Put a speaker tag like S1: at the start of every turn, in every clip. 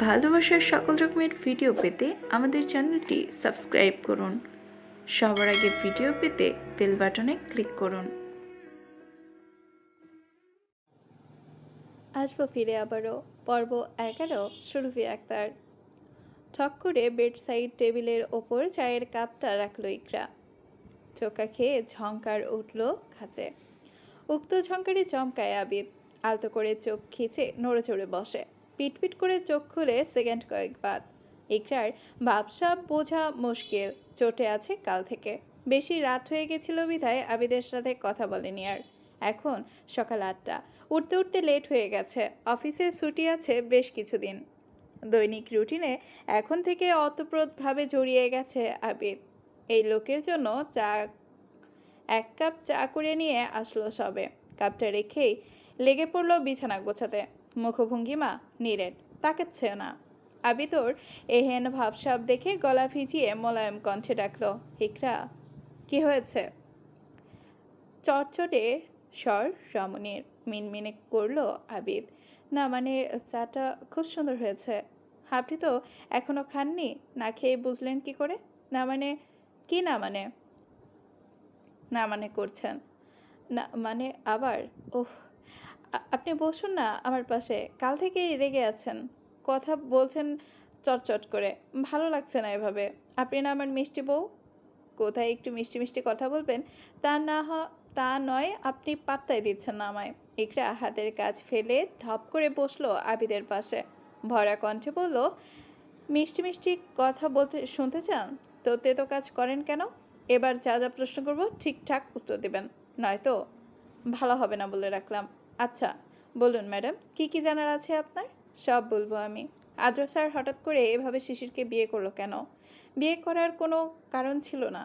S1: ভালোবাসার সকল রকমের ভিডিও পেতে আমাদের চ্যানেলটি সাবস্ক্রাইব করুন। সবার আগে ভিডিও পেতে বেল বাটনে ক্লিক করুন।
S2: আসবো ফিরে আবারও পর্ব 11 সুরভি আক্তার। ঠক করে বেড সাইড টেবিলের ওপর চায়ের কাপটা রাখলো ইকরা। চোখা খেয়ে ঝংকার উঠল খাঁচে। উক্ত ঝংকারে চমকায় আবিদ। আলতো করে চোখ খিচে নড়ে চড়ে বসে। পিটপিট করে চোখ খুলে সেকেন্ড কয়েক বাদ। ইকরার ভাবসাব বোঝা মুশকিল। চটে আছে কাল থেকে। বেশি রাত হয়ে গেছিল বিধায় আবিদের সাথে কথা বলেনি আর। এখন সকাল 8টা। উঠতে উঠতে লেট হয়ে গেছে। অফিসে ছুটি আছে বেশ কিছুদিন। দৈনিক রুটিনে এখন থেকে অতপ্রোতভাবে জড়িয়ে গেছে আবিদ। এই লোকের জন্য এক কাপ চা করে নিয়ে আসলো সবে। কাপটা রেখেই লেগে পড়লো বিছানা গোছাতে। মুখভঙ্গিমা নীরের, তাকাচ্ছে না। আবিদর এহেন ভাবসাব দেখে গলা ভিজিয়ে মোলায়েম কণ্ঠে ডাকলো, ইকরা। কি হয়েছে? চটচটে স্বর রমণীর। মিনমিনে করলো আবিদ। না মানে, চাটা খুব সুন্দর হয়েছে। আপনি তো এখনো খাননি, না খেয়ে বুঝলেন কি করে? না মানে, কি না মানে? না মানে করছেন? না মানে আবার? ওহ, আপনি বসুন না আমার পাশে। কাল থেকেই রেগে আছেন, কথা বলছেন চটচট করে। ভালো লাগছে না এভাবে। আপনি না আমার মিষ্টি বউ। কোথায় একটু মিষ্টি মিষ্টি কথা বলবেন তা না তা নয়, আপনি পাত্তাই দিচ্ছেন না আমায়। ইকরা হাতের কাজ ফেলে ধপ করে বসলো আবিদের পাশে। ভরা কণ্ঠে বলল, মিষ্টি মিষ্টি কথা বলতে শুনতে চান? তো তেতো কাজ করেন কেন? এবার যা যা প্রশ্ন করবো ঠিকঠাক উত্তর দেবেন, নয়তো ভালো হবে না বলে রাখলাম। আচ্ছা বলুন ম্যাডাম, কি কি জানার আছে আপনার? সব বলবো আমি। আদ্র স্যার হঠাৎ করে এভাবে শিশিরকে বিয়ে করলো কেন? বিয়ে করার কোনো কারণ ছিল না।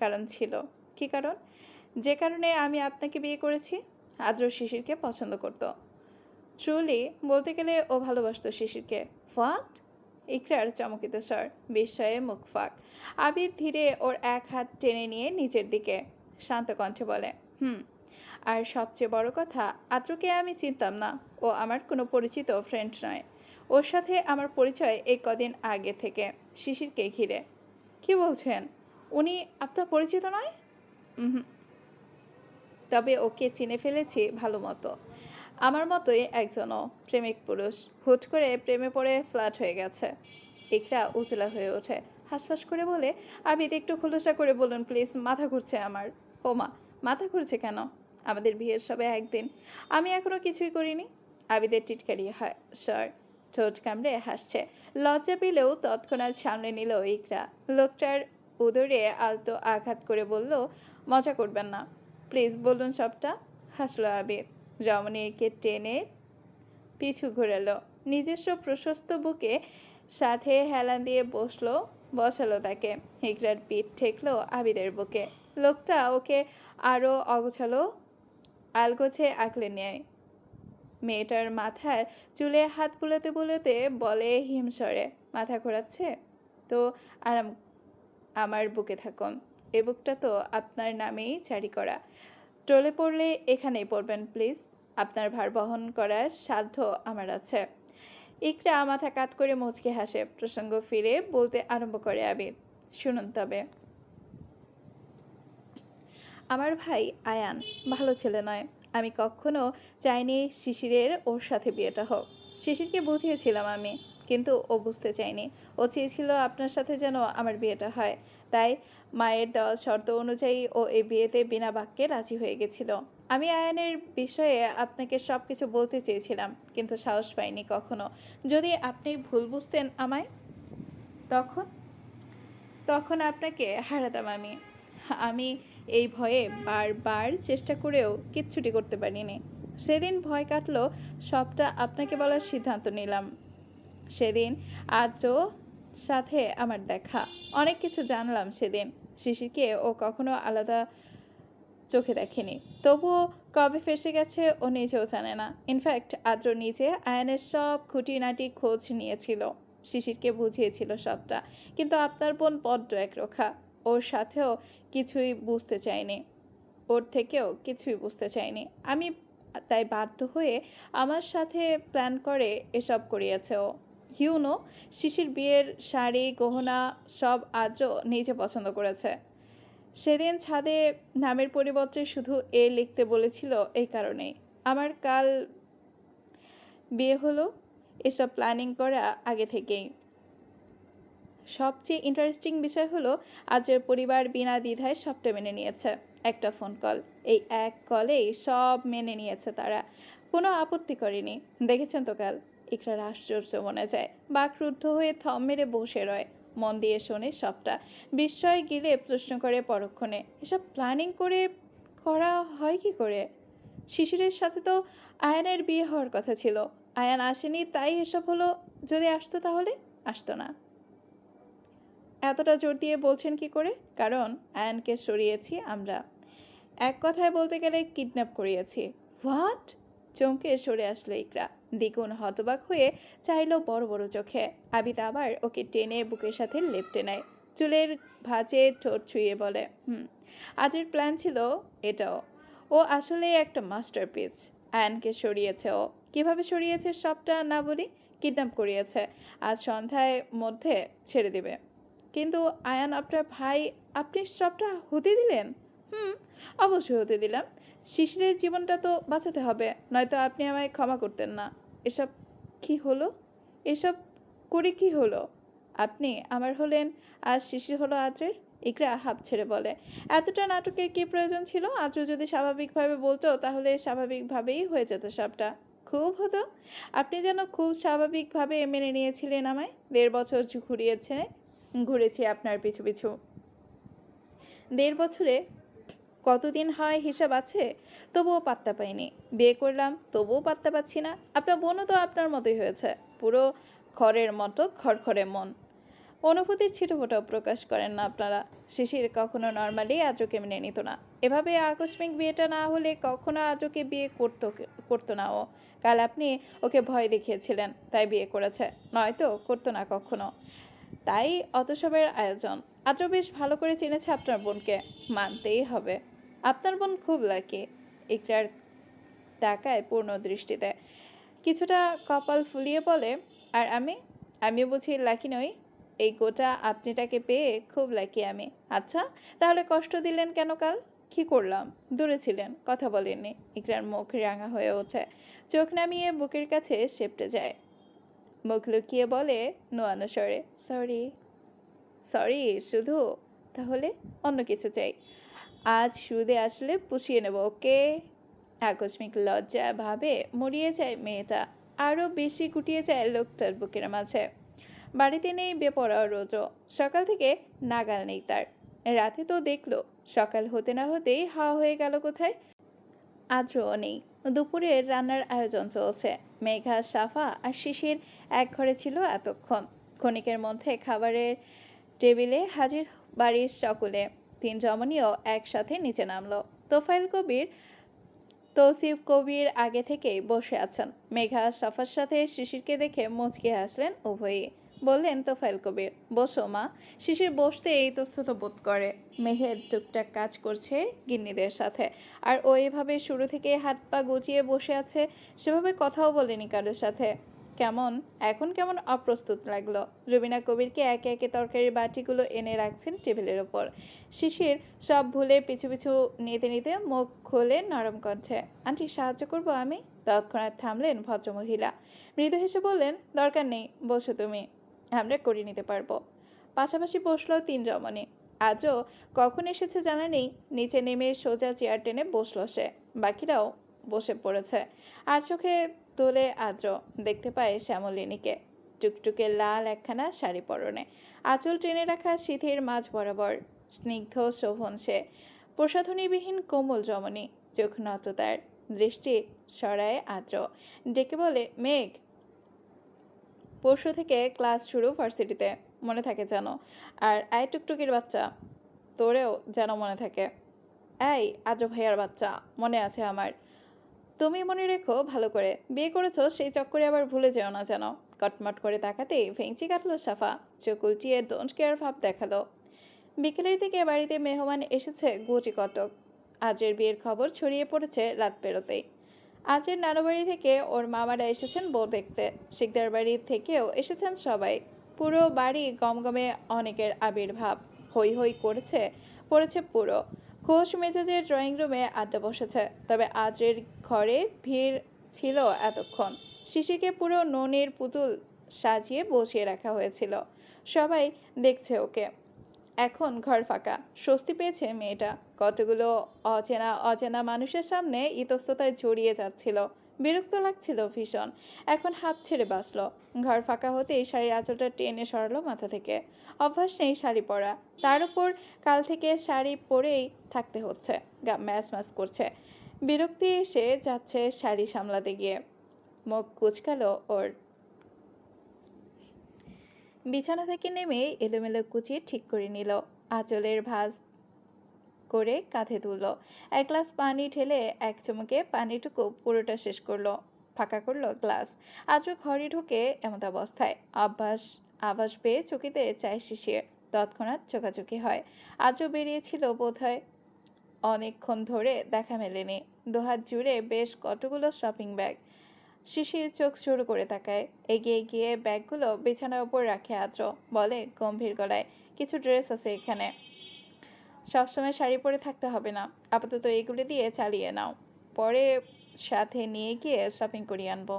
S2: কারণ ছিল। কি কারণ? যে কারণে আমি আপনাকে বিয়ে করেছি। আদ্র শিশিরকে পছন্দ করত। ট্রুলি বলতে গেলে ও ভালোবাসতো শিশিরকে। হোয়াট? ইকরার চমকিত স্বর, বিস্ময়ে মুখ ফাঁক। আবির ধীরে ওর এক হাত টেনে নিয়ে নিচের দিকে শান্ত কণ্ঠে বলে, আর সবচেয়ে বড় কথা, আদ্রকে আমি চিনতাম না। ও আমার কোনো পরিচিত ফ্রেন্ড নয়। ওর সাথে আমার পরিচয় এই কদিন আগে থেকে, শিশিরকে ঘিরে। কি বলছেন? উনি আপনার পরিচিত নয়? হুম। তবে ওকে চিনে ফেলেছি ভালো মতো। আমার মতোই একজনও প্রেমিক পুরুষ হুট করে প্রেমে পড়ে ফ্ল্যাট হয়ে গেছে। ইকরা উতলা হয়ে ওঠে, হাসফাস করে বলে, আবিদ একটু খোলসা করে বলুন প্লিজ, মাথা ঘুরছে আমার। ও মা, মাথা ঘুরছে কেন? আমাদের বিয়ের সবে একদিন, আমি এখনো কিছুই করিনি। আবিদের টিটকারি হয় স্যার, ঠোঁট কামড়ে হাসছে। লজ্জা পেলেও তৎক্ষণাৎ সামনে নিল ইকরা। লোকটার উদরে আলতো আঘাত করে বলল, মজা করবেন না, প্লিজ বলুন সবটা। হাসলো আবির। রমণীকে টেনে পিছু ঘোরালো। নিজস্ব প্রশস্ত বুকে সাথে হেলান দিয়ে বসালো তাকে। হিকরার পিঠ ঠেকলো আবিদের বুকে। লোকটা ওকে আরো অগোছালো আলগোছে আঁকলে নেয়। মেয়েটার মাথার চুলে হাত বুলাতে বুলাতে বলে হিমস্বরে, মাথা ঘোরাচ্ছে তো আরাম আমার বুকে থাকুন। এ বুকটা তো আপনার নামেই জারি করা। টলে পড়লে এখানেই পড়বেন প্লিজ। আপনার ভার বহন করার সাধ্য আমার আছে। ইকরা মাথা কাত করে মুচকে হাসে। প্রসঙ্গ ফিরে বলতে আরম্ভ করে আবির, শুনুন তবে, আমার ভাই আয়ান ভালো ছেলে নয়। আমি কখনো চাইনি শিশিরের ওর সাথে বিয়েটা হোক। শিশিরকে বুঝিয়েছিলাম আমি, কিন্তু ও বুঝতে চায়নি। ও চেয়েছিল আপনার সাথে যেন আমার বিয়েটা হয়। তাই মায়ের দেওয়া শর্ত অনুযায়ী ও এই বিয়েতে বিনা বাক্যে রাজি হয়ে গেছিল। আমি আয়ানের বিষয়ে আপনাকে সব কিছু বলতে চেয়েছিলাম, কিন্তু সাহস পাইনি কখনো। যদি আপনি ভুল বুঝতেন আমায়, তখন তখন আপনাকে হারাতাম আমি। আমি এই ভয়ে বারবার চেষ্টা করেও কিচ্ছুটি করতে পারিনি। সেদিন ভয় কাটলো, সবটা আপনাকে বলার সিদ্ধান্ত নিলাম। সেদিন আদ্র সাথে আমার দেখা, অনেক কিছু জানলাম সেদিন। শিশিরকে ও কখনো আলাদা চোখে দেখেনি, তবুও কবে ফেসে গেছে ও নিজেও জানে না। ইনফ্যাক্ট আদ্র নিজে আয়নের সব খুঁটিনাটি খোঁজ নিয়েছিল, শিশিরকে বুঝিয়েছিল সবটা। কিন্তু আপনার বোন বড্ড একরোখা। ওর সাথেও কিছুই বুঝতে চাইনি, ওর থেকেও কিছুই বুঝতে চাইনি আমি। তাই বাধ্য হয়ে আমার সাথে প্ল্যান করে এসব করিয়েছে ও। ইউনো শিশির বিয়ের শাড়ি গহনা সব আদ্র নিজে পছন্দ করেছে। সেদিন ছাদে নামের পরিবর্তে শুধু এ লিখতে বলেছিল এই কারণেই। আমার কাল বিয়ে হলো এসব প্ল্যানিং করা আগে থেকেই। সবচেয়ে ইন্টারেস্টিং বিষয় হলো আজের পরিবার বিনা দ্বিধায় সবটা মেনে নিয়েছে। একটা ফোন কল, এই এক কলেই সব মেনে নিয়েছে তারা, কোনো আপত্তি করেনি। দেখেছেন তো কাল? ইকরার আশ্চর্য মনে যায়, বাকরুদ্ধ হয়ে থম মেরে বসে রয়, মন দিয়ে শোনে সবটা। বিস্ময় গিলে প্রশ্ন করে পরক্ষণে, এসব প্ল্যানিং করে করা হয় কি করে? শিশিরের সাথে তো আয়ানের বিয়ে হওয়ার কথা ছিল, আয়ান আসেনি তাই এসব হলো। যদি আসতো তাহলে? আসতো না। এতটা জোর দিয়ে বলছেন কি করে? কারণ আয়ানকে সরিয়েছি আমরা, এক কথায় বলতে গেলে কিডন্যাপ করিয়েছি। হোয়াট? চমকে সরে আসলো ইকরা, দ্বিগুণ হতবাক হয়ে চাইলো বড় বড় চোখে। আবিদ আবার ওকে টেনে বুকের সাথে লেপ্টে নেয়, চুলের ভাঁজে ঠোঁট ছুঁয়ে বলে, আজের প্ল্যান ছিল এটাও। ও আসলে একটা মাস্টারপিস। আয়ানকে সরিয়েছে ও। কিভাবে সরিয়েছে সবটা না বলি, কিডন্যাপ করিয়েছে, আজ সন্ধ্যায় মধ্যে ছেড়ে দিবে। কিন্তু আয়ান আপনার ভাই, আপনি সবটা হতে দিলেন? হুম, অবশ্যই হতে দিলাম। শিশিরের জীবনটা তো বাঁচাতে হবে, নয়তো আপনি আমায় ক্ষমা করতেন না। এসব কি হলো? এসব করে কি হলো? আপনি আমার হলেন আর শিশির হলো আদ্রের। ইকরা হাঁপ ছেড়ে বলে, এতটা নাটকের কি প্রয়োজন ছিল? আদ্র যদি স্বাভাবিকভাবে বলতো তাহলে স্বাভাবিকভাবেই হয়ে যেত সবটা। খুব হতো। আপনি যেন খুব স্বাভাবিকভাবে মেনে নিয়েছিলেন আমায়। 1.5 বছর ঘুরেছি আপনার পিছু পিছু। 1.5 বছরে কতদিন হয় হিসাব আছে? তবুও পাত্তা পাইনি। বিয়ে করলাম, তবুও পাত্তা পাচ্ছি না। আপনার বোনও তো আপনার মতোই হয়েছে, পুরো খড়ের মতো খড়খড়ে মন। অনুভূতির ছিটেফোঁটাও প্রকাশ করেন না আপনারা। শিশির কখনো নর্মালি আদ্রকে মেনে নিত না। এভাবে আকস্মিক বিয়েটা না হলে কখনো আদ্রকে বিয়ে করতো না ও। কাল আপনি ওকে ভয় দেখিয়েছিলেন তাই বিয়ে করেছে, নয়তো করতো না কখনো। তাই অত সবের আয়োজন। আদ্র বেশ ভালো করে চিনেছে আপনার বোনকে, মানতেই হবে। আপনার বোন খুব লাকি। ইকরার তাকায় পূর্ণ দৃষ্টিতে, কিছুটা কপাল ফুলিয়ে বলে, আর আমি বুঝি লাকি নই? এই গোটা আপনিটাকে পেয়ে খুব লাকি আমি। আচ্ছা, তাহলে কষ্ট দিলেন কেন কাল? কি করলাম? দূরে ছিলেন, কথা বলেননি। ইকরার মুখ রাঙা হয়ে ওঠে, চোখ নামিয়ে বুকের কাছে সেপটে যায়, মুখ লুকিয়ে বলে নোয়ানো স্বরে, সরি। সরি শুধু? তাহলে অন্য কিছু চাই। আজ সুদে আসলে পুষিয়ে নেব, ওকে? আকস্মিক লজ্জা ভাবে মরিয়ে যায় মেয়েটা, আরও বেশি গুটিয়ে যায় লোকটার বুকের মাঝে। বাড়িতে নেই বেপরোয়া রোজও, সকাল থেকে নাগাল নেই তার। রাতে তো দেখলো, সকাল হতে না হতেই হাওয়া হয়ে গেল কোথায়। আদ্রও নেই। দুপুরের রান্নার আয়োজন চলছে। মেঘা, সাফা আর শিশির এক ঘরে ছিল এতক্ষণ। ক্ষণিকের মধ্যে খাবারের টেবিলে হাজির বাড়ির সকলে। 3 রমণীও একসাথে নিচে নামলো। তোফাইল কবির, তৌসিফ কবির আগে থেকেই বসে আছেন। মেঘা সাফার সাথে শিশিরকে দেখে মুচকি হাসলেন উভয়ই। বললেন তোফাইল কবির, বসো মা। শিশির বসতে ইতস্তত বোধ করে। মেহের টুকটাক কাজ করছে গিন্নিদের সাথে, আর ও এভাবে শুরু থেকে হাত পা গুছিয়ে বসে আছে, সেভাবে কথাও বলেনি কারোর সাথে। এখন কেমন অপ্রস্তুত লাগলো। রুবিনা কবিরকে একে একে তরকারির বাটিগুলো এনে রাখছেন টেবিলের ওপর। শিশির সব ভুলে পিছু পিছু নিতে নিতে মুখ খোলে নরম কণ্ঠে, আন্টি সাহায্য করবো আমি? তৎক্ষণাৎ থামলেন ভদ্রমহিলা, মৃদু হেসে বললেন, দরকার নেই, বসো তুমি, আমরা করে নিতে পারবো। পাশাপাশি বসলো 3 রমণী। আজও কখন এসেছে জানা নেই, নিচে নেমে সোজা চেয়ার টেনে বসলো সে। বাকিরাও বসে পড়েছে। আর চোখে তোলে আদ্র, দেখতে পায় শ্যামলিনীকে, টুকটুকে লাল একখানা শাড়ি পরনে, আঁচল টেনে রাখা সিঁথির মাঝ বরাবর। স্নিগ্ধ শোভন সে, প্রসাধনীবিহীন কোমল রমণী। চোখ নত তার, দৃষ্টি সরায় আদ্র, ডেকে বলে, মেঘ, পরশু থেকে ক্লাস শুরু ভার্সিটিতে, মনে থাকে যেন। আর আয় টুকটুকির বাচ্চা, তোরেও যেন মনে থাকে। এই আদ্র ভাইয়ার বাচ্চা, মনে আছে আমার। তুমি মনে রেখো ভালো করে, বিয়ে করেছো সেই চক্করে আবার ভুলে যেও না যেন। কটমট করে তাকাতেই ভেঙচি কাটলো সাফা, চোখ উল্টিয়ে ডোন্ট কেয়ার ভাব দেখালো। বিকেলের দিকে বাড়িতে মেহমান এসেছে গুটি কতক। আজের বিয়ের খবর ছড়িয়ে পড়েছে রাত পেরোতেই। আজের নানু বাড়ি থেকে ওর মামারা এসেছেন বউ দেখতে। শিকদার বাড়ি থেকেও এসেছেন সবাই। পুরো বাড়ি গমগমে অনেকের আবির্ভাব। হই হই পড়েছে পুরো। খোশ মেজাজের ড্রয়িং রুমে আড্ডা বসেছে। তবে আজের ঘরে ভিড় ছিল এতক্ষণ। শিশিকে পুরো ননির পুতুল সাজিয়ে বসিয়ে রাখা হয়েছিল। সবাই দেখছে ওকে। এখন ঘর ফাঁকা। স্বস্তি পেয়েছে মেয়েটা। কতগুলো অচেনা অচেনা মানুষের সামনে ইতস্ততায় জড়িয়ে যাচ্ছিল। বিরক্ত লাগছিল ভীষণ। এখন হাত ছেড়ে বাঁচল। ঘর ফাঁকা হতেই শাড়ির আঁচলটা টেনে সরালো মাথা থেকে। অভ্যাস নেই শাড়ি পরা। তার উপর কাল থেকে শাড়ি পরেই থাকতে হচ্ছে। গা ম্যাচ ম্যাচ করছে। বিরক্তি এসে যাচ্ছে শাড়ি সামলাতে গিয়ে। মুখ কুচকালো ওর। বিছানা থেকে নেমে এলোমেলো কুচিয়ে ঠিক করে নিল। আঁচলের ভাঁজ করে কাঁধে তুলল। এক গ্লাস পানি ঢেলে এক চুমুকে পানিটুকু পুরোটা শেষ করলো। ফাঁকা করলো গ্লাস। আজও ঘরে ঢুকে এমত অবস্থায় আভাস পেয়ে চকিতে চায় শিশির। তৎক্ষণাৎ চোখাচোখি হয়। আজও বেরিয়েছিল বোধহয়। অনেকক্ষণ ধরে দেখা মেলেনি। দুহাত জুড়ে বেশ কতগুলো শপিং ব্যাগ। শিশির চোখ শুরু করে তাকায়। এগিয়ে গিয়ে ব্যাগগুলো বিছানার উপর রাখে আদ্র। বলে গম্ভীর গলায়, কিছু ড্রেস আছে এখানে। সবসময় শাড়ি পরে থাকতে হবে না। আপাতত এগুলি দিয়ে চালিয়ে নাও। পরে সাথে নিয়ে গিয়ে শপিং করিয়ে আনবো।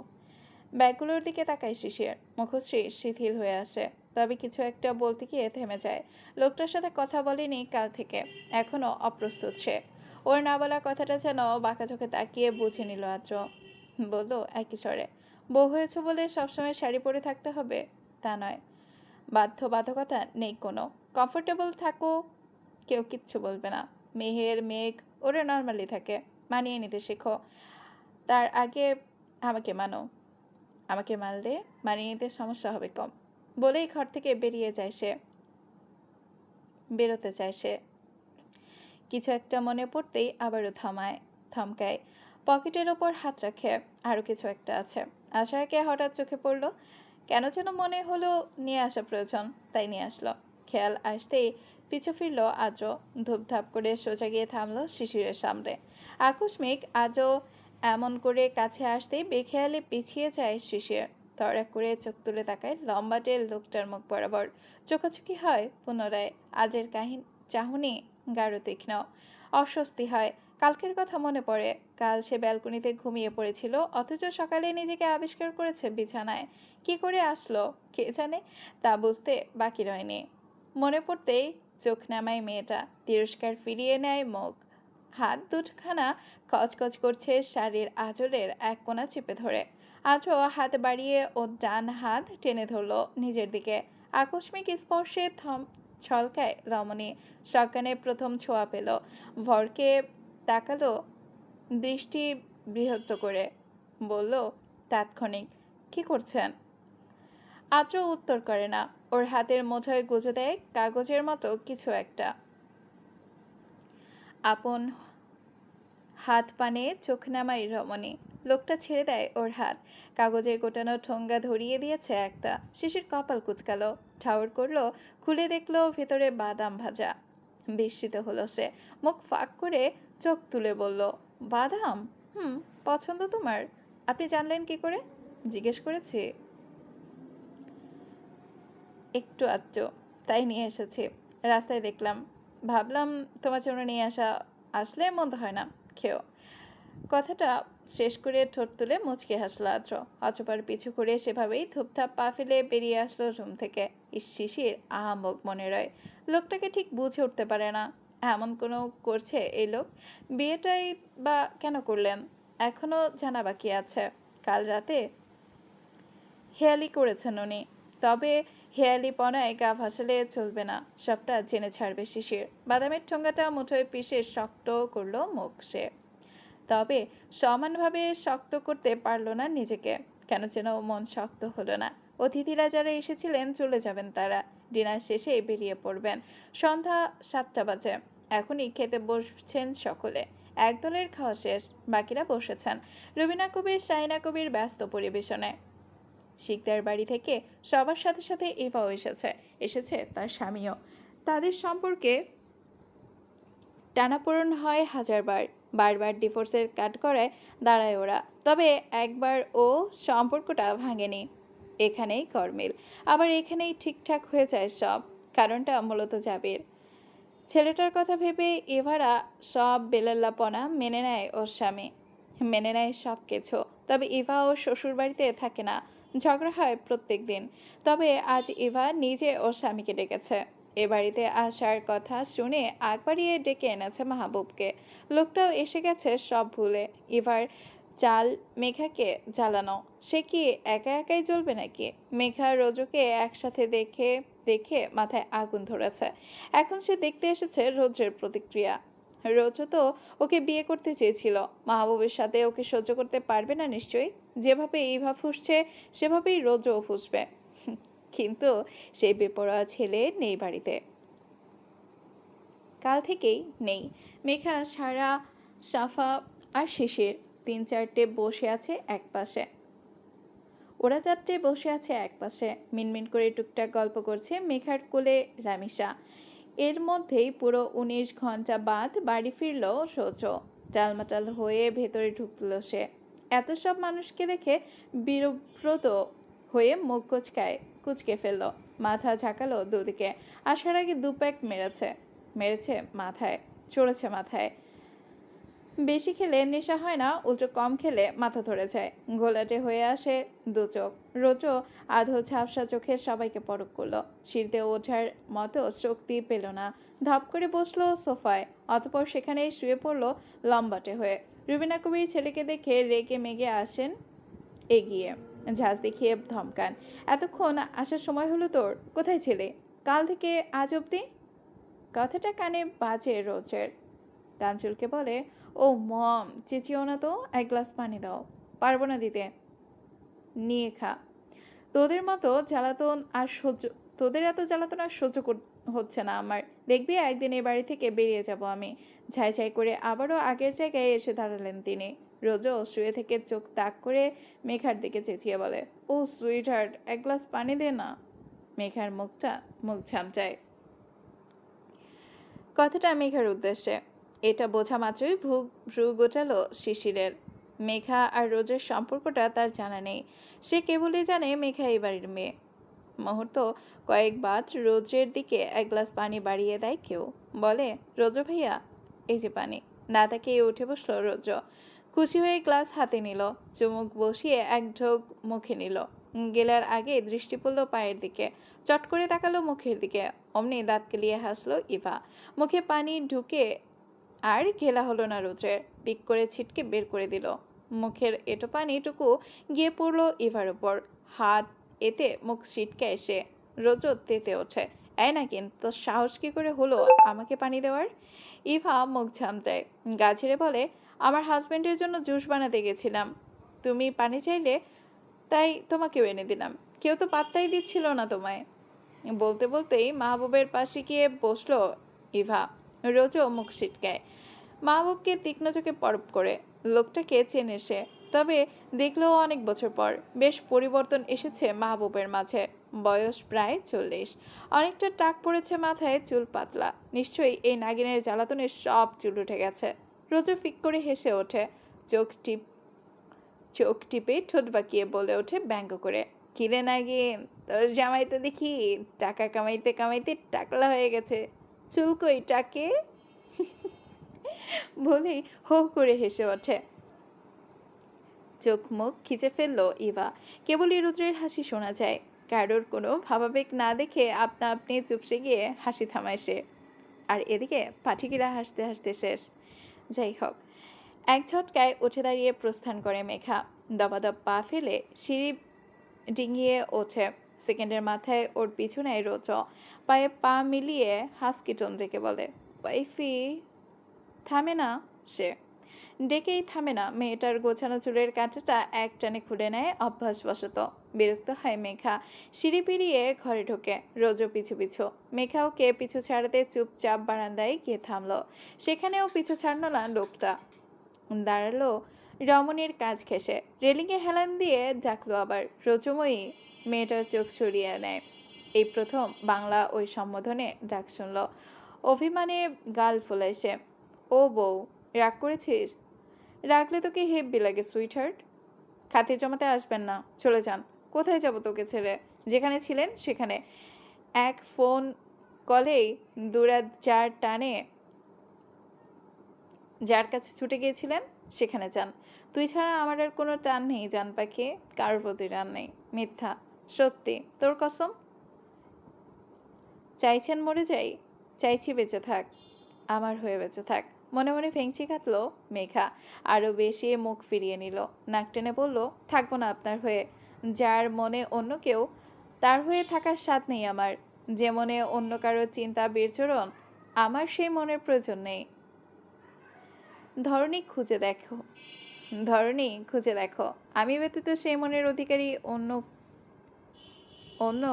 S2: ব্যাগগুলোর দিকে তাকায় শিশির। মুখশ্রী শিথিল হয়ে আসে। তবে কিছু একটা বলতে গিয়ে থেমে যায়। লোকটার সাথে কথা বলেনি কাল থেকে। এখনো অপ্রস্তুত সে। ওর না বলা কথাটা যেন বাঁকা চোখে তাকিয়ে বুঝে নিল আদ্র। বলল একই স্বরে, বউ হয়েছে বলে সবসময় শাড়ি পরে থাকতে হবে তা নয়। বাধ্যবাধকতা নেই কোনো। কমফোর্টেবল থাকো, কেউ কিচ্ছু বলবে না। মেঘ ওরা নর্মালি থাকে। মানিয়ে নিতে শেখো। তার আগে আমাকে মানো। আমাকে মানলে মানিয়ে নিতে সমস্যা হবে কম। বলেই ঘর থেকে বেরোতে চায় সে। কিছু একটা মনে পড়তেই আবারও থমকায়। পকেটের ওপর হাত রাখে। আরও কিছু একটা আছে। আশাকে হঠাৎ চোখে পড়ল। কেন যেন মনে হলো নিয়ে আসা প্রয়োজন, তাই নিয়ে আসলো। খেয়াল আসতেই পিছু ফিরল আদ্র। ধূপধাপ করে সোজা গিয়ে থামলো শিশিরের সামনে। আকস্মিক আজও এমন করে কাছে আসতেই বেখেয়ালি পিছিয়ে যায় শিশির। তড়াক করে চোখ তুলে তাকায় লম্বাটে লোকটার মুখ বরাবর। চোখাচোখি হয় পুনরায়। আজের চাহনি গাঢ় তীক্ষ্ণ। অস্বস্তি হয়। কালকের কথা মনে পড়ে। কাল সে ব্যালকনিতে ঘুমিয়ে পড়েছিল, অথচ সকালে নিজেকে আবিষ্কার করেছে বিছানায়। কি করে আসলো কে জানে, তা বুঝতে বাকি রয়নি। মনে পড়তেই চোখ নামায় মেয়েটা। তিরস্কার ফিরিয়ে নেয় মুখ। হাত দুখানা কচকচ করছে শাড়ির আঁচলের এক কোণা চেপে ধরে। আজও হাত বাড়িয়ে ও ডান হাত টেনে ধরলো নিজের দিকে। আকস্মিক স্পর্শে ছলকায় রমণী। সজ্ঞানে প্রথম ছোঁয়া পেল। ভরকে তাকালো দৃষ্টি বৃহত্ত করে। বলল তাৎক্ষণিক, কি করছেন? আদ্র উত্তর করে না। ওর হাতের মুঠোয় গুজে দেয় কাগজের মতো কিছু একটা। আপন হাত পানে চোখ নামাই রমণী। লোকটা ছেড়ে দেয় ওর হাত। কাগজের গোটানো ঠোঙ্গা ধরিয়ে দিয়েছে একটা। শিশির কপাল কুচকালো। ঠাউর করলো, খুলে দেখলো ভেতরে বাদাম ভাজা। বিস্মিত হলো সে। মুখ ফাঁক করে চোখ তুলে বলল, বাদাম? পছন্দ তোমার? আপনি জানলেন কি করে? জিজ্ঞেস করেছি। একটু আধটু, তাই নিয়ে এসেছি। রাস্তায় দেখলাম, ভাবলাম তোমার জন্য নিয়ে আসলে মন্দ হয় না, খেও। কথাটা শেষ করে ঠোঁট তুলে মুচকে হাসলো আদ্র। অচপার পিছু করে সেভাবেই ধূপধাপ পা ফেলে বেরিয়ে আসলো রুম থেকে। শিশির আহাম্মক মনে রয়। লোকটাকে ঠিক বুঝে উঠতে পারে না। এমন কোনো করছে এই লোক? বিয়েটাই বা কেন করলেন? এখনো জানা বাকি আছে। কাল রাতে হেয়ালি করেছেন উনি। তবে হেয়ালিপনায় গা ভাসালে চলবে না। সবটা জেনে ছাড়বে শিশির। বাদামের ঠোঙ্গাটা মুঠোয় পিষে শক্ত করলো মুখ সে। তবে সমানভাবে শক্ত করতে পারল না নিজেকে। কেন যেন মন শক্ত হলো না। অতিথিরা যারা এসেছিলেন চলে যাবেন তারা। ডিনার শেষে বেরিয়ে পড়বেন। সন্ধ্যা 7টা বাজে। এখনই খেতে বসছেন সকলে। একদলের খাওয়া শেষ, বাকিরা বসেছেন। রুবিনা কবির, শাহিনা কবির ব্যস্ত পরিবেশনে। শিকদার বাড়ি থেকে সবার সাথে সাথে এভাও এসেছে তার স্বামীও। তাদের সম্পর্কে টানাপোড়েন হয় হাজারবার। বারবার ডিভোর্সের কাঠগড়ায় দাঁড়ায় ওরা, তবে একবার ও সম্পর্কটা ভাঙেনি। এখানেই কর্মিল, আবার এখানেই ঠিকঠাক হয়ে যায় সব। কারণটা মূলত জাবির। ছেলেটার কথা ভেবে এভারা সব বেলাল্লাপনা মেনে নেয় ওর স্বামী, মেনে নেয় সব কিছু। তবে ইভা ওর শ্বশুর বাড়িতে থাকে না, ঝগড়া হয় প্রত্যেক দিন। তবে আজ ইভা নিজে ওর স্বামীকে ডেকেছে। এ বাড়িতে আসার কথা শুনে আগ বাড়িয়ে ডেকে এনেছে মাহবুবকে। লোকটাও এসে গেছে সব ভুলে। ইভার চাল মেঘাকে জ্বালানো। সে কি একা একাই জ্বলবে নাকি? মেঘা রোজকে একসাথে দেখে দেখে মাথায় আগুন ধরেছে। এখন সে দেখতে এসেছে রৌদ্রের প্রতিক্রিয়া। রৌদ্র তো ওকে বিয়ে করতে চেয়েছিল। মাহবুবের সাথে ওকে সহ্য করতে পারবে না নিশ্চয়ই। যেভাবে ইভা ফুঁসছে সেভাবেই রৌদ্রও ফুঁসবে। কিন্তু সেই বেপরোয়া ছেলে নেই বাড়িতে, কাল থেকেই নেই। মেঘা, সারা, সাফা আর শিশির তিন চারটে বসে আছে একপাশে। ওরা চারটে বসে আছে একপাশে, মিনমিন করে টুকটাক গল্প করছে মেঘার কোলে রামিসা। এর মধ্যেই পুরো 19 ঘন্টা বাদ বাড়ি ফিরল সৌচ। টালমাটাল হয়ে ভেতরে ঢুকল সে। এত সব মানুষকে দেখে বিব্রত হয়ে মুখ কুচকে ফেলল। মাথা ঝাঁকালো দুদিকে। আসার আগে দু প্যাক মেরেছে মেরেছে মাথায়, চড়েছে মাথায়। বেশি খেলে নেশা হয় না, উল্টো কম খেলে মাথা ধরে যায়, ঘোলাটে হয়ে আসে দু চোখ। রোজও আধো ঝাপসা চোখে সবাইকে পরখ করলো। সিঁড়িতে ওঠার মতো শক্তি পেল না। ধপ করে বসলো সোফায়, অতঃপর সেখানেই শুয়ে পড়লো লম্বাটে হয়ে। রুবিনা কবির ছেলেকে দেখে রেগে মেগে আসেন এগিয়ে, ঝাঁজ দেখিয়ে ধমকান। এতক্ষণ আসার সময় হলো তোর? কোথায় ছিলে কাল থেকে আজ অবধি? কথাটা কানে বাজে রোজের। কাঞ্চুলকে বলে, ও মম, চেঁচিও না তো, এক গ্লাস পানি দাও। পারবো না দিতে। নিয়ে খা। তোদের মতো জ্বালাতন আর সহ্য তোদের এত জ্বালাতন আর সহ্য হচ্ছে না আমার। দেখবি একদিন এই বাড়ি থেকে বেরিয়ে যাব আমি। ঝাই ঝাই করে আবারও আগের জায়গায় এসে দাঁড়ালেন তিনি। রোজও শুয়ে থেকে চোখ তাক করে মেঘার দিকে চেঁচিয়ে বলে, ও সুইট হার্ট, এক গ্লাস পানি দে না। মেঘার মুখ ঝামচায়। কথাটা মেঘার উদ্দেশ্যে। এটা বোঝা মাত্রই ভ্রু গোটালো শিশিরের। মেঘা আর রোজের সম্পর্কটা তার জানা নেই। সে কেবলই জানে মেঘা এই বাড়ির মেয়ে। মুহূর্ত কয়েক বাদ রোজের দিকে এক গ্লাস পানি বাড়িয়ে দেয় কেউ। বলে, রোজ ভাইয়া, এই যে পানি। না তাকিয়ে উঠে বসলো রোজ। খুশি হয়ে গ্লাস হাতে নিল, চুমুক বসিয়ে এক ঢোক মুখে নিল। গেলার আগে দৃষ্টি পড়ল পায়ের দিকে। চট করে তাকালো মুখের দিকে। অমনি দাঁত কেলিয়ে হাসলো ইভা। মুখে পানি ঢুকে আর ঘেলা হলো না রোজের। পিক করে ছিটকে বের করে দিল। মুখের এটো পানিটুকু গিয়ে পড়লো ইভার উপর। হাত এতে মুখ ছিটকে এসে রোজ তেতে ওঠে। এই না, কিন্তু সাহস কি করে হলো আমাকে পানি দেওয়ার? ইভা মুখ ঝামটায়, গা ঝেড়ে বলে, আমার হাজবেন্ডের জন্য জুস বানাতে গেছিলাম, তুমি পানি চাইলে তাই তোমাকেও এনে দিলাম। কেউ তো পাত্তাই দিচ্ছিল না তোমায়। বলতে বলতেই মাহবুবের পাশে গিয়ে বসলো ইভা। রোজও মুখ ছিটকায়। মাহবুবকে তীক্ষ্ণ চোখে পরখ করে। লোকটাকে চেনে সে, তবে দেখলো অনেক বছর পর। বেশ পরিবর্তন এসেছে মাহবুবের মাঝে। বয়স প্রায় 40। অনেকটা টাক পড়েছে মাথায়, চুল পাতলা। নিশ্চয়ই এই নাগিনের জ্বালাতনে সব চুল উঠে গেছে। রোজও ফিক করে হেসে ওঠে। চোখ টিপে ঠোঁট বাঁকিয়ে বলে ওঠে ব্যঙ্গ করে, কিরে নাগিন, তোর জামাই তো দেখি টাকা কামাইতে কামাইতে টাকলা হয়ে গেছে। চুল কই টাকে? বলেই হো করে হেসে ওঠে। চোখ মুখ খিচে ফেললো ইভা। কেবলই রুদ্রের হাসি শোনা যায়। কারোর কোনো ভাবাবেগ না দেখে আপনা আপনি চুপসে গিয়ে হাসি থামায় সে। আর এদিকে পাঠিকিরা হাসতে হাসতে শেষ। যাই হোক, এক ঝটকায় উঠে দাঁড়িয়ে প্রস্থান করে মেঘা। দবাদব পা ফেলে সিঁড়ি ডিঙিয়ে ওঠে। সেকেন্ডের মাথায় ওর পিছু নেয় রোজ। পায়ে পা মিলিয়ে হাসকি টোন ডেকে বলে, ওয়াইফি। থামে না সে, ডেকেই থামে না। মেয়েটার গোছানো চুলের কাঁটাটা এক টানে খুলে নেয় অভ্যাসবশত। বিরক্ত হয় মেঘা। সিঁড়ি পেরিয়ে ঘরে ঢোকে রোজও পিছু পিছু। মেঘা ওকে পিছু ছাড়াতে চুপচাপ বারান্দায় গিয়ে থামলো। সেখানেও পিছু ছাড়ল না লোকটা। দাঁড়ালো রমণীর কাজ ঘেঁষে। রেলিংয়ে হেলান দিয়ে ডাকলো আবার, রোজময়ী। মেয়েটার চোখ সরিয়ে নেয়। এই প্রথম বাংলা ওই সম্বোধনে ডাক শুনল। অভিমানে গাল ফুলে সে। ও বউ। রাগ করেছিস? রাগলে তোকে হেব্বি লাগে সুইটহার্ট। খাতির জমাতে আসবেন না, চলে যান। কোথায় যাব তোকে ছেড়ে? যেখানে ছিলেন সেখানে। এক ফোন কলেই দুরাত যার টানে যার কাছে ছুটে গিয়েছিলেন সেখানে যান। তুই ছাড়া আমার আর কোনো টান নেই জান পাখি, কারোর প্রতি টান নেই। মিথ্যা। সত্যি, তোর কসম। চাইছেন মরে যাই? চাইছি বেঁচে থাক, আমার হয়ে বেঁচে থাক। মনে মনে ফেংচি কাটলো মেঘা, আরো বেশি মুখ ফিরিয়ে নিল, নাক টেনে বলল, থাকবো না আপনার হয়ে। যার মনে অন্য কেউ, তার হয়ে থাকার স্বাদ নেই আমার। যে মনে অন্য কারো চিন্তা বিচরণ, আমার সেই মনের প্রয়োজন নেই। ধরনী খুঁজে দেখো, ধরনী খুঁজে দেখো, আমি ব্যতীত সেই মনের অধিকারী অন্য অন্য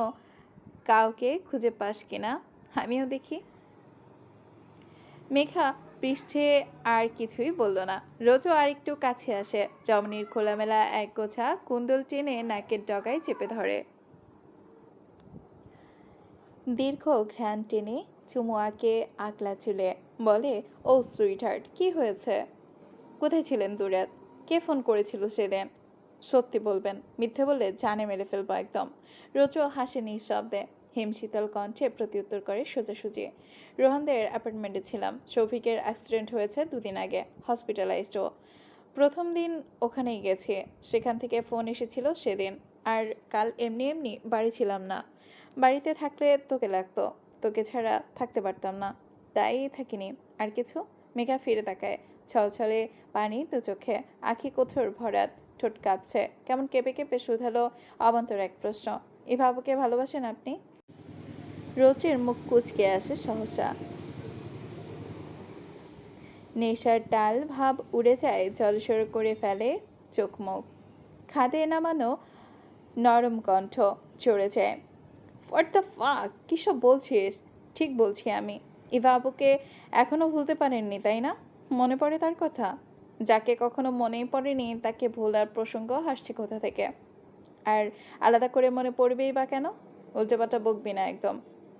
S2: কাউকে খুঁজে পাস কিনা, আমিও দেখি। মেঘা পৃষ্ঠে আর কিছুই বলল না। রোজও আর একটু কাছে আসে, রমণীর খোলামেলা এক গোছা কুণ্ডল টেনে নাকের ডগায় চেপে ধরে। দীর্ঘ ঘ্রাণ টেনে চুমু আঁকে আকলা চুলে, বলে, ও সুইটহার্ট, কি হয়েছে? কোথায় ছিলেন দুরাত? কে ফোন করেছিল সেদিন? সত্যি বলবেন, মিথ্যে বললে জানে মেরে ফেলবো একদম। রোজও হাসে নিঃশব্দে, হিমশীতল কণ্ঠে প্রত্যুত্তর করে সোজাসুজি। রোহনদের অ্যাপার্টমেন্টে ছিলাম। শফিকের অ্যাক্সিডেন্ট হয়েছে 2 দিন আগে, হসপিটালাইজডও। প্রথম দিন ওখানেই গেছি, সেখান থেকে ফোন এসেছিল সেদিন। আর কাল এমনি এমনি বাড়ি ছিলাম না। বাড়িতে থাকলে তোকে লাগতো, তোকে ছাড়া থাকতে পারতাম না, তাই থাকিনি। আর কিছু? মেঘা ফিরে তাকায়, ছলছলে পানি 2 চোখে, আখি কোথর ভরাট, ঠোঁট কাঁপছে, কেমন কেঁপে কেঁপে শুধালো অবান্তর এক প্রশ্ন, এভাবেকে ভালোবাসেন আপনি? রোজের মুখ কুঁচকে আসে সহসা, নেশার টাল ভাব উড়ে যায়, জলসর করে ফেলে চোখ মুখ। খাদে নামানো নরম কণ্ঠ চড়ে যায়, হোয়াট দ্য ফাক, কী সব বলছিস? ঠিক বলছি আমি। ইভা আপুকে এখনো ভুলতে পারেননি তাই না? মনে পড়ে তার কথা? যাকে কখনো মনেই পড়েনি তাকে ভোলার প্রসঙ্গ হাসছে কোথা থেকে? আর আলাদা করে মনে পড়বেই বা কেন? উল্টোপাল্টা বকবি না একদম।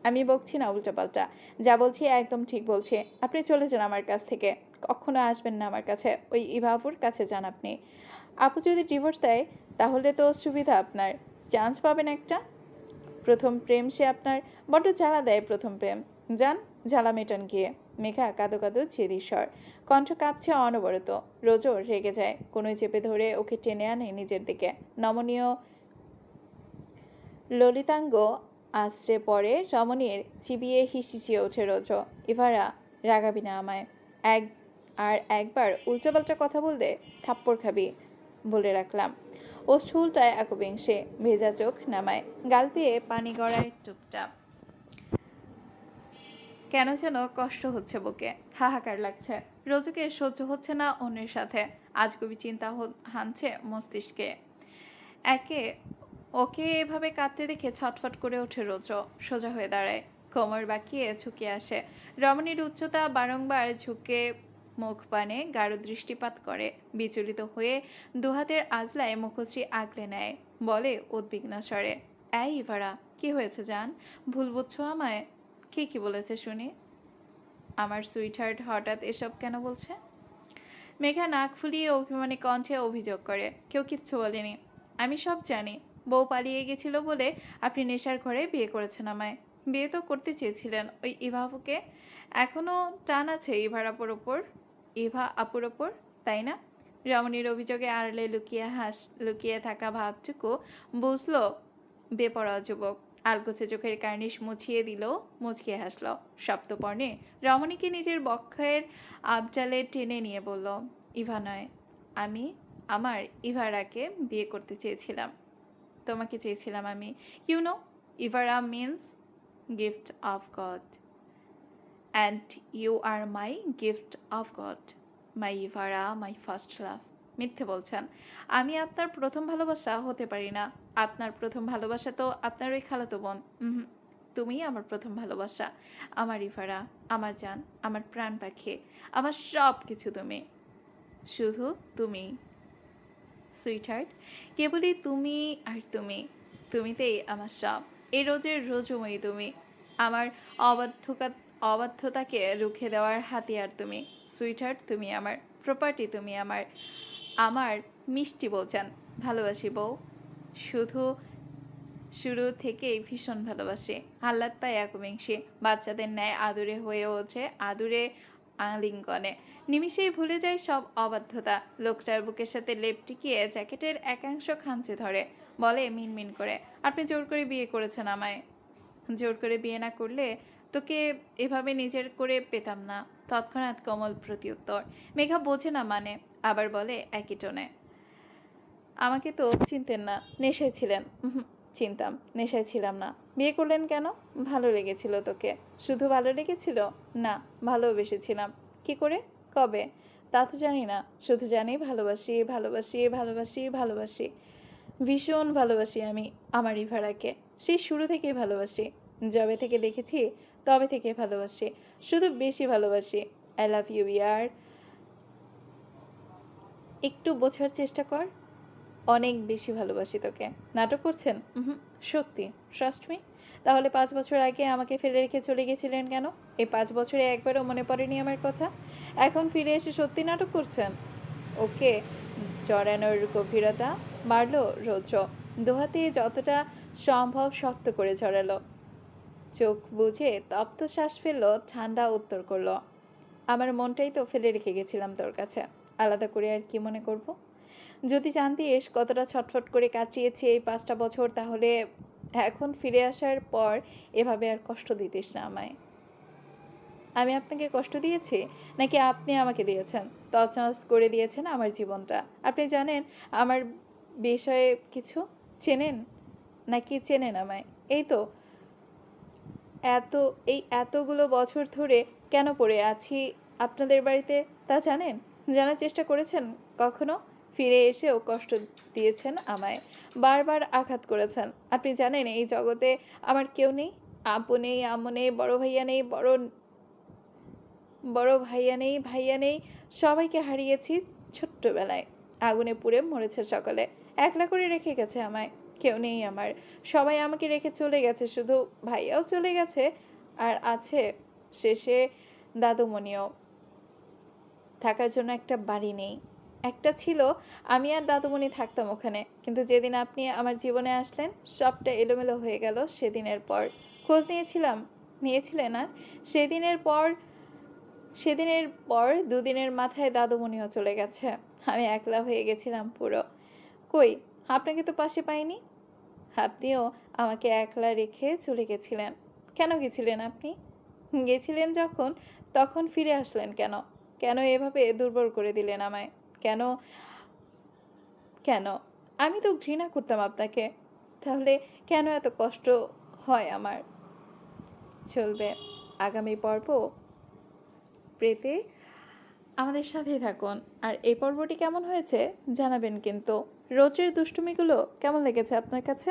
S2: আমি বকছি না উল্টোপাল্টা, যা বলছি একদম ঠিক বলছি। আপনি চলে যান আমার কাছ থেকে, কখনো আসবেন না আমার কাছে। ওই ইভা আপুর কাছে যান আপনি। আপু যদি ডিভোর্স দেয় তাহলে তো সুবিধা আপনার, চান্স পাবেন একটা। প্রথম প্রেম সে আপনার, বড্ড জ্বালা দেয় প্রথম প্রেম। যান, জ্বালা মেটান গিয়ে। মেঘা কাঁদো কাঁদো ঝেড়ির স্বর, কণ্ঠ কাঁপছে অনবরত। রোজও রেগে যায়, কোনোই চেপে ধরে ওকে টেনে আনে নিজের দিকে। নমনীয় ললিতাঙ্গ আশ্রে পড়ে রমণীর, চিবিয়ে হিসিয়ে ওঠে রোজও। এভারা, রাগাবি না আমায়। এক আর একবার উল্টোপাল্টা কথা বললে থাপ্পড় খাবি, বলে রাখলাম। ওষ্ঠ উল্টায় একবিংশে, ভেজা চোখ নামায়, গাল দিয়ে পানি গড়ায় চুপচাপ। কেন যেন কষ্ট হচ্ছে বুকে, হাহাকার লাগছে। রোজকে সহ্য হচ্ছে না অন্যের সাথে। আজগুবি চিন্তা হানছে মস্তিষ্কে। একে ওকে এভাবে কাঁদতে দেখে ছটফট করে ওঠে রোজ, সোজা হয়ে দাঁড়ায়, কোমর বাঁকিয়ে ঝুঁকে আসে। রমণীর উচ্চতা বারংবার ঝুঁকে মুখ পানে গাঢ় দৃষ্টিপাত করে, বিচলিত হয়ে দুহাতের আজলায় মুখশ্রী আগলে নেয়, বলে উদ্বিগ্ন স্বরে, এই ইভারা, কি হয়েছে জান? ভুল বুঝছো আমায়? কি বলেছে শুনি? আমার সুইটহার্ট হঠাৎ এসব কেন বলছে? মেঘা নাক ফুলিয়ে অভিমানী কণ্ঠে অভিযোগ করে, কেউ কিচ্ছু বলেনি। আমি সব জানি। বউ পালিয়ে গেছিল বলে আপনি নেশার ঘরে বিয়ে করেছেন আমায়। বিয়ে তো করতে চেয়েছিলেন ওই ইভা আপুকে। এখনও টান আছে ইভা আপুর ওপর, তাই না? রমণীর অভিযোগে আড়ালে লুকিয়ে থাকা ভাবটুকু বুঝলো বেপরোয়া যুবক। আলগোছে চোখের কার্নিশ মুছিয়ে দিল, মুচকে হাসল সপ্তপর্ণে। রমণীকে নিজের বক্ষের আবডালে টেনে নিয়ে বলল, ইভা নয়, আমি আমার ইভারাকে বিয়ে করতে চেয়েছিলাম। তোমাকে চেয়েছিলাম আমি। You know, Ivara means gift of God, and you are my gift of God, my Ivara, my first love. মিথ্যে বলছেন। আমি আপনার প্রথম ভালোবাসা হতে পারি না। আপনার প্রথম ভালোবাসা তো আপনার ওই খালাতো বোন। তুমিই আমার প্রথম ভালোবাসা, আমার ইভারা, আমার জান, আমার প্রাণ পাখি, আমার সব কিছু তুমি, শুধু তুমি সুইটহার্ট। কেবলই তুমি আর তুমি, তুমিতেই আমার সব। এই রোজের রোজময়ী তুমি, আমার অবাধ্যতাকে রুখে দেওয়ার হাতিয়ার তুমি। সুইটহার্ট তুমি আমার, প্রপার্টি তুমি আমার, আমার মিষ্টি বউচান। ভালোবাসি বউ, শুধু শুরু থেকেই ভীষণ ভালোবাসি। আহ্লাদ পায় একবিংশে, বাচ্চাদের ন্যায় আদুরে হয়ে ওঠে আদুরে আলিঙ্গনে। নিমিষেই ভুলে যায় সব অবাধ্যতা। লোকটার বুকের সাথে লেপ টিকিয়ে জ্যাকেটের একাংশ খামচে ধরে, বলে মিনমিন করে, আপনি জোর করে বিয়ে করেছেন আমায়। জোর করে বিয়ে না করলে তোকে এভাবে নিজের করে পেতাম না। তৎক্ষণাৎ কোমল প্রত্যুত্তর। মেঘা বোঝে না মানে, আবার বলে একই টোনে, আমাকে তো চিনতেন না, নেশায় ছিলেন। চিনতাম, নেশায় ছিলাম না। বিয়ে করলেন কেন? ভালো লেগেছিল তোকে। শুধু ভালো লেগেছিল? না, ভালোবেসেছিলাম। কি করে? কবে? তা তো জানি না, শুধু জানি ভালোবাসি ভালোবাসি ভালোবাসি ভালোবাসি। ভীষণ ভালোবাসি আমি আমার ইভারাকে। সেই শুরু থেকেই ভালোবাসি। যবে থেকে দেখেছি তবে থেকে ভালোবাসি, শুধু বেশি ভালোবাসি। আই লাভ ইউ ইয়ার। একটু বোঝার চেষ্টা কর। অনেক বেশি ভালোবাসি তোকে। নাটক করছেন? সত্যি, ট্রাস্ট মি। তাহলে 5 বছর আগে আমাকে ফেলে রেখে চলে গেছিলেন কেন? এই 5 বছরে একবারও মনে পড়েনি আমার কথা? এখন ফিরে এসে সত্যি নাটক করছেন? ওকে। জড়ানোর গভীরতা বাড়ল রৌদ্র। দোহাতে যতটা সম্ভব শক্ত করে জড়ালো। চোখ বুজে তপ্ত শ্বাস ফেললো, ঠান্ডা উত্তর করলো, আমার মনটাই তো ফেলে রেখে গেছিলাম তোর কাছে। আলাদা করে আর কি মনে করব? যদি জানতিস কতটা ছটফট করে কাটিয়েছি এই 5টা বছর, তাহলে এখন ফিরে আসার পর এভাবে আর কষ্ট দিতিস না আমায়। আমি আপনাকে কষ্ট দিয়েছি নাকি আপনি আমাকে দিয়েছেন? তছনছ করে দিয়েছেন আমার জীবনটা। আপনি জানেন আমার বিষয়ে কিছু? চেনেন নাকি চেনেন আমায়? এই তো এত এই এতগুলো বছর ধরে কেন পড়ে আছি আপনাদের বাড়িতে, তা জানেন? জানার চেষ্টা করেছেন কখনো? ফিরে এসেও কষ্ট দিয়েছেন আমায়, বারবার আঘাত করেছেন। আপনি জানেন এই জগতে আমার কেউ নেই। আপু নেই, আম্মু নেই, বড় ভাইয়া নেই, বড় ভাইয়া নেই, ভাইয়া নেই। সবাইকে হারিয়েছি ছোট্টবেলায়। আগুনে পুড়ে মরেছে সকলে। একলা করে রেখে গেছে আমায়। কেউ নেই আমার। সবাই আমাকে রেখে চলে গেছে, শুধু ভাইয়াও চলে গেছে। আর আছে শেষে দাদুমণিও। থাকার জন্য একটা বাড়ি নেই। একটা ছিল, আমি আর দাদুমণি থাকতাম ওখানে। কিন্তু যেদিন আপনি আমার জীবনে আসলেন, সবটা এলোমেলো হয়ে গেল সেদিনের পর। খোঁজ নিয়েছিলেন, আর সেদিনের পর সেদিনের পর 2 দিনের মাথায় দাদুমণিও চলে গেছে। আমি একলা হয়ে গেছিলাম পুরো। কই, আপনাকে তো পাশে পাইনি। আপনিও আমাকে একলা রেখে চলে গেছিলেন। কেন গেছিলেন আপনি? গেছিলেন যখন, তখন ফিরে আসলেন কেন? কেন এভাবে দুর্বল করে দিলেন আমায়? কেন? কেন? আমি তো ঘৃণা করতাম আপনাকে। তাহলে কেন এত কষ্ট হয় আমার? চলবে আগামী পর্ব পেতে আমাদের সাথেই থাকুন। আর এই পর্বটি কেমন হয়েছে জানাবেন কিন্তু। রোজের দুষ্টুমিগুলো কেমন লেগেছে আপনার কাছে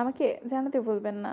S2: আমাকে জানাতে ভুলবেন না।